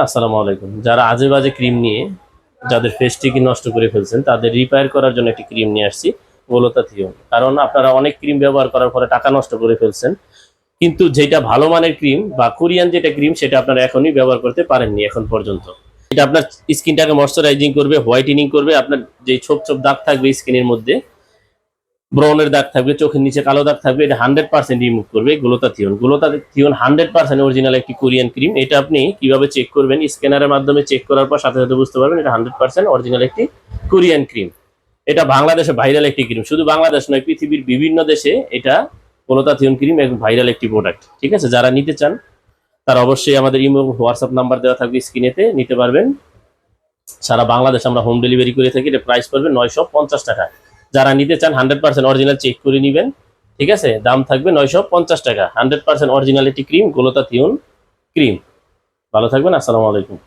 আসসালামু আলাইকুম। যারা আজে বাজে ক্রিম নিয়ে যাদের ফেসটিকে নষ্ট করে ফেলছেন তাদের রিপেয়ার করার জন্য একটি ক্রিম নিয়ে আসছি, গ্লুটাথিয়ন। কারণ আপনারা অনেক ক্রিম ব্যবহার করার পরে টাকা নষ্ট করে ফেলছেন, কিন্তু যেটা ভালো মানের ক্রিম বা কোরিয়ান যেটা ক্রিম সেটা আপনারা এখনই ব্যবহার করতে পারেননি এখন পর্যন্ত। এটা আপনার স্কিনটাকে ময়শ্চারাইজিং করবে, হোয়াইটেনিং করবে। আপনার যে ছোপ ছোপ দাগ থাকবে স্কিনের মধ্যে, ব্রনের দাগ থাকবে, চোখের নিচে কালো দাগ থাকবে, এটা 100% রিমুভ করবে গ্লুটাথিয়ন। গ্লুটাথিয়ন 100% অরিজিনাল একটি কোরিয়ান ক্রিম। এটা আপনি কিভাবে চেক করবেন? স্ক্যানারের মাধ্যমে চেক করার পর সাথে সাথে বুঝতে পারবেন এটা 100% অরিজিনাল একটি কোরিয়ান ক্রিম। এটা বাংলাদেশে ভাইরাল একটি ক্রিম, শুধু বাংলাদেশ নয়, পৃথিবীর বিভিন্ন দেশে এটা গ্লুটাথিয়ন ক্রিম এক ভাইরাল একটি প্রোডাক্ট। ঠিক আছে, যারা নিতে চান তারা অবশ্যই আমাদের ইমো হোয়াটসঅ্যাপ নাম্বার দেওয়া থাকবে স্ক্রিনেতে, নিতে পারবেন। সারা বাংলাদেশ আমরা হোম ডেলিভারি করে থাকি। এটা প্রাইস পড়বে 950 টাকা। যারা নিতে চান 100% অরিজিনাল চেক করে নেবেন। ঠিক আছে, দাম থাকবে 950 টাকা। 100% অরিজিনাল একটি ক্রিম, গ্লুটাথিয়ন ক্রিম। ভালো থাকবেন। আসসালামু আলাইকুম।